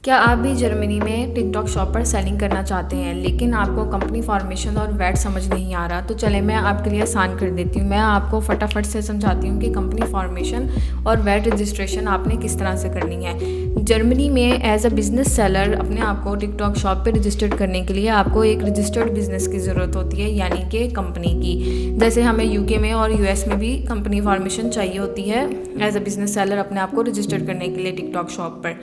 क्या आप भी जर्मनी में टिकटॉक शॉप पर सेलिंग करना चाहते हैं लेकिन आपको कंपनी फॉर्मेशन और वैट समझ नहीं आ रहा? तो चले मैं आपके लिए आसान कर देती हूँ। मैं आपको फटाफट से समझाती हूँ कि कंपनी फॉर्मेशन और वैट रजिस्ट्रेशन आपने किस तरह से करनी है। जर्मनी में एज अ बिज़नेस सेलर अपने आप को टिकटॉक शॉप पर रजिस्टर्ड करने के लिए आपको एक रजिस्टर्ड बिजनेस की ज़रूरत होती है, यानी कि कंपनी की। जैसे हमें यूके में और यूएस में भी कंपनी फॉर्मेशन चाहिए होती है एज अ बिज़नेस सेलर अपने आप को रजिस्टर्ड करने के लिए टिकटॉक शॉप पर।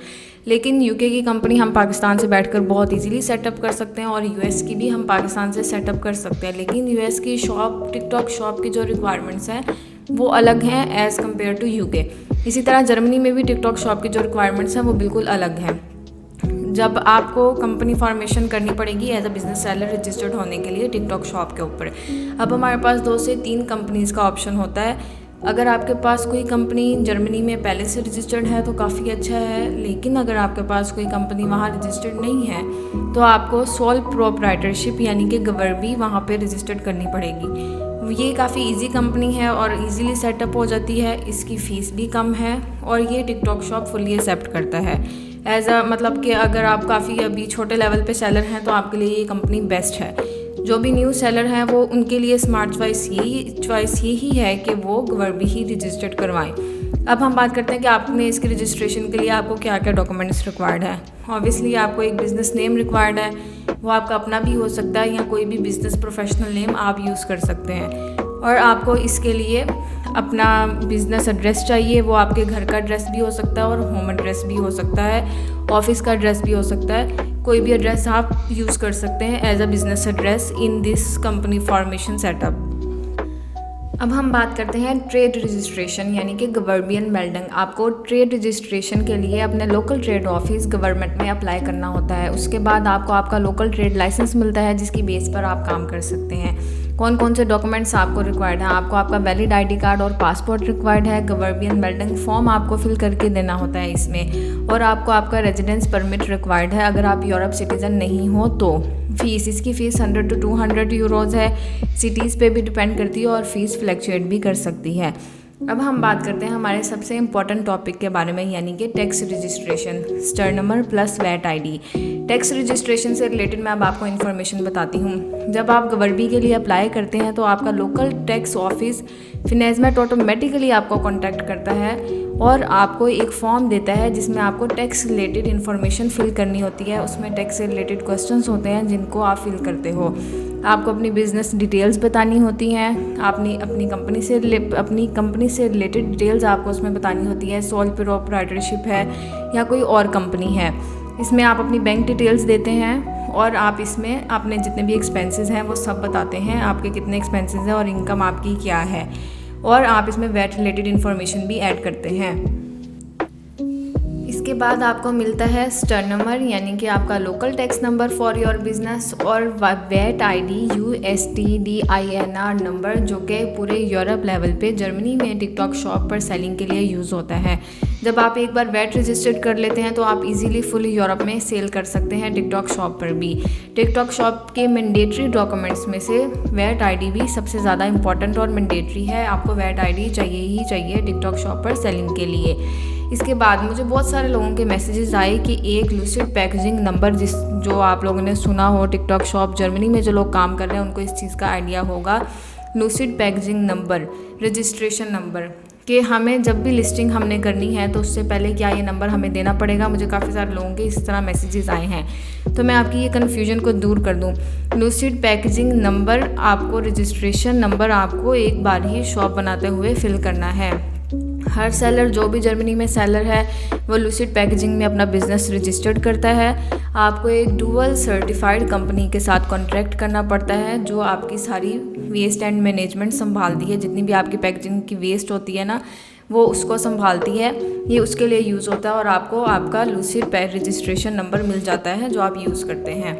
लेकिन यूके की कंपनी हम पाकिस्तान से बैठकर बहुत इजीली सेटअप कर सकते हैं और यूएस की भी हम पाकिस्तान से सेटअप कर सकते हैं। लेकिन यूएस की शॉप टिकटॉक शॉप की जो रिक्वायरमेंट्स हैं वो अलग हैं एज़ कम्पेयर टू यूके। इसी तरह जर्मनी में भी टिकटॉक शॉप की जो रिक्वायरमेंट्स हैं वो बिल्कुल अलग हैं। जब आपको कंपनी फॉर्मेशन करनी पड़ेगी as a business seller registered होने के लिए टिकटॉक शॉप के ऊपर, अब हमारे पास 2 से 3 कंपनीज़ का ऑप्शन होता है। अगर आपके पास कोई कंपनी जर्मनी में पहले से रजिस्टर्ड है तो काफ़ी अच्छा है, लेकिन अगर आपके पास कोई कंपनी वहाँ रजिस्टर्ड नहीं है तो आपको सोल प्रोप्राइटरशिप यानी कि गवर्बी वहाँ पे रजिस्टर्ड करनी पड़ेगी। ये काफ़ी इजी कंपनी है और इजीली सेटअप हो जाती है, इसकी फ़ीस भी कम है और ये टिकटॉक शॉप फुली एक्सेप्ट करता है एज अ मतलब कि अगर आप काफ़ी अभी छोटे लेवल पे सेलर हैं तो आपके लिए ये कंपनी बेस्ट है। जो भी न्यू सेलर हैं वो उनके लिए स्मार्ट चॉइस यही है कि वो गवर्बी ही रजिस्टर्ड करवाएं। अब हम बात करते हैं कि आपने इसकी रजिस्ट्रेशन के लिए आपको क्या क्या डॉक्यूमेंट्स रिक्वायर्ड है। ऑब्वियसली आपको एक बिज़नेस नेम रिक्वायर्ड है, वो आपका अपना भी हो सकता है या कोई भी बिज़नेस प्रोफेशनल नेम आप यूज़ कर सकते हैं। और आपको इसके लिए अपना बिज़नेस एड्रेस चाहिए, वो आपके घर का एड्रेस भी हो सकता है और होम एड्रेस भी हो सकता है, ऑफिस का एड्रेस भी हो सकता है। कोई भी एड्रेस आप यूज़ कर सकते हैं as a business address in this company formation setup. अब हम बात करते हैं ट्रेड रजिस्ट्रेशन यानी कि गवर्बियन मेल्डिंग। आपको ट्रेड रजिस्ट्रेशन के लिए अपने लोकल ट्रेड ऑफिस गवर्नमेंट में अप्लाई करना होता है। उसके बाद आपको आपका लोकल ट्रेड लाइसेंस मिलता है जिसकी बेस पर आप काम कर सकते हैं। कौन कौन से डॉक्यूमेंट्स आपको रिक्वायर्ड हैं? आपको आपका वैलिड आईडी कार्ड और पासपोर्ट रिक्वायर्ड है। गवर्बियन मेल्डिंग फॉर्म आपको फिल करके देना होता है इसमें, और आपको आपका रेजिडेंस परमिट रिक्वायर्ड है अगर आप यूरोप सिटीज़न नहीं हो तो। इसकी फ़ीस 100 to 200 यूरोज़ है। सिटीज़ पे भी डिपेंड करती है और फ़ीस फ्लैक्चुएट भी कर सकती है। अब हम बात करते हैं हमारे सबसे इम्पॉर्टेंट टॉपिक के बारे में, यानी कि टैक्स रजिस्ट्रेशन, स्टर number plus VAT ID. Tax registration से रिलेटेड मैं अब आपको इन्फॉर्मेशन बताती हूँ। जब आप गवर्बी के लिए अप्लाई करते हैं तो आपका लोकल टैक्स ऑफिस फिनेजमेट ऑटोमेटिकली आपको कॉन्टैक्ट करता है और आपको एक फॉर्म देता है जिसमें आपको टैक्स रिलेटेड इन्फॉर्मेशन फिल करनी होती है। उसमें टैक्स से रिलेटेड क्वेश्चंस होते हैं जिनको आप फिल करते हो। आपको अपनी बिज़नेस डिटेल्स बतानी होती हैं, आपने अपनी कंपनी से रिलेटेड डिटेल्स आपको उसमें बतानी होती है। सोल प्रोप्राइटरशिप है या कोई और कंपनी है। इसमें आप अपनी बैंक डिटेल्स देते हैं और आप इसमें अपने जितने भी एक्सपेंसेस हैं वो सब बताते हैं, आपके कितने एक्सपेंसेस हैं और इनकम आपकी क्या है, और आप इसमें वैट रिलेटेड इन्फॉर्मेशन भी ऐड करते हैं। इसके बाद आपको मिलता है स्टर नंबर यानी कि आपका local tax number for your business, और वैट आईडी USTDINR नंबर, जो कि पूरे यूरोप लेवल पे जर्मनी में टिकटॉक शॉप पर सेलिंग के लिए यूज़ होता है। जब आप एक बार वैट रजिस्टर्ड कर लेते हैं तो आप इजीली फुल यूरोप में सेल कर सकते हैं टिकटॉक शॉप पर भी। टिकटॉक शॉप के मैंडेटरी डॉक्यूमेंट्स में से वैट आईडी भी सबसे ज़्यादा इंपॉर्टेंट और मैंडेटरी है। आपको वैट आईडी चाहिए ही चाहिए टिकटॉक शॉप पर सेलिंग के लिए। इसके बाद मुझे बहुत सारे लोगों के मैसेजेस आए कि एक लूसिड पैकेजिंग नंबर, जो आप लोगों ने सुना हो, टिकटॉक शॉप जर्मनी में जो लोग काम कर रहे हैं उनको इस चीज़ का आइडिया होगा। Lucid packaging number, registration number, कि हमें जब भी लिस्टिंग हमने करनी है तो उससे पहले क्या ये नंबर हमें देना पड़ेगा। मुझे काफ़ी सारे लोगों के इस तरह मैसेजेस आए हैं, तो मैं आपकी ये कन्फ्यूजन को दूर कर दूँ। लूसिड पैकेजिंग नंबर आपको, रजिस्ट्रेशन नंबर आपको एक बार ही शॉप बनाते हुए फिल करना है। हर सेलर, जो भी जर्मनी में सेलर है, वो लूसिड पैकेजिंग में अपना बिज़नेस रजिस्टर्ड करता है। आपको एक डुअल सर्टिफाइड कंपनी के साथ कॉन्ट्रैक्ट करना पड़ता है जो आपकी सारी वेस्ट एंड मैनेजमेंट संभालती है। जितनी भी आपकी पैकेजिंग की वेस्ट होती है ना, वो उसको संभालती है। ये उसके लिए यूज़ होता है और आपको आपका लूसिड रजिस्ट्रेशन नंबर मिल जाता है जो आप यूज़ करते हैं।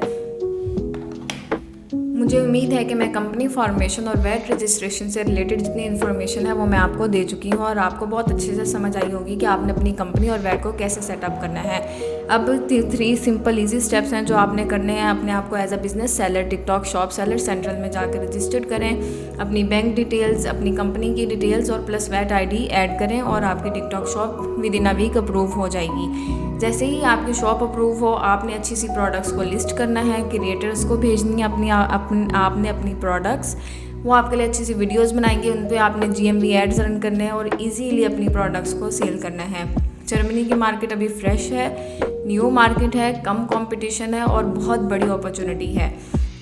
मुझे उम्मीद है कि मैं कंपनी फॉर्मेशन और वैट रजिस्ट्रेशन से रिलेटेड जितनी इन्फॉर्मेशन है वो मैं आपको दे चुकी हूँ और आपको बहुत अच्छे से समझ आई होगी कि आपने अपनी कंपनी और वैट को कैसे सेटअप करना है। अब 3 सिंपल इजी स्टेप्स हैं जो आपने करने हैं। अपने आप को as a business seller TikTok shop seller central में जाकर रजिस्टर्ड करें, अपनी बैंक डिटेल्स, अपनी कंपनी की डिटेल्स और प्लस वैट आईडी ऐड करें और आपकी TikTok shop within a week approve हो जाएगी। जैसे ही आपकी शॉप अप्रूव हो, आपने अच्छी सी प्रोडक्ट्स को लिस्ट करना है, क्रिएटर्स को भेजनी है आपने अपनी प्रोडक्ट्स, वो आपके लिए अच्छी सी वीडियोस बनाएंगे, उन पे आपने GMV एड्स रन करने हैं और इजीली अपनी प्रोडक्ट्स को सेल करना है। जर्मनी की मार्केट अभी फ्रेश है, न्यू मार्केट है, कम कंपटीशन है और बहुत बड़ी अपॉर्चुनिटी है।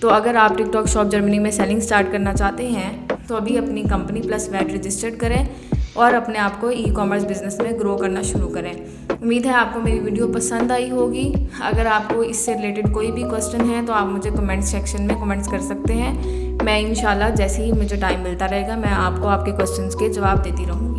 तो अगर आप टिकटॉक शॉप जर्मनी में सेलिंग स्टार्ट करना चाहते हैं तो अभी अपनी कंपनी प्लस वैट रजिस्टर्ड करें और अपने आप को ई-कॉमर्स बिजनेस में ग्रो करना शुरू करें। उम्मीद है आपको मेरी वीडियो पसंद आई होगी। अगर आपको इससे रिलेटेड कोई भी क्वेश्चन है तो आप मुझे कमेंट सेक्शन में कमेंट्स कर सकते हैं। मैं इंशाल्लाह जैसे ही मुझे टाइम मिलता रहेगा मैं आपको आपके क्वेश्चंस के जवाब देती रहूँगी।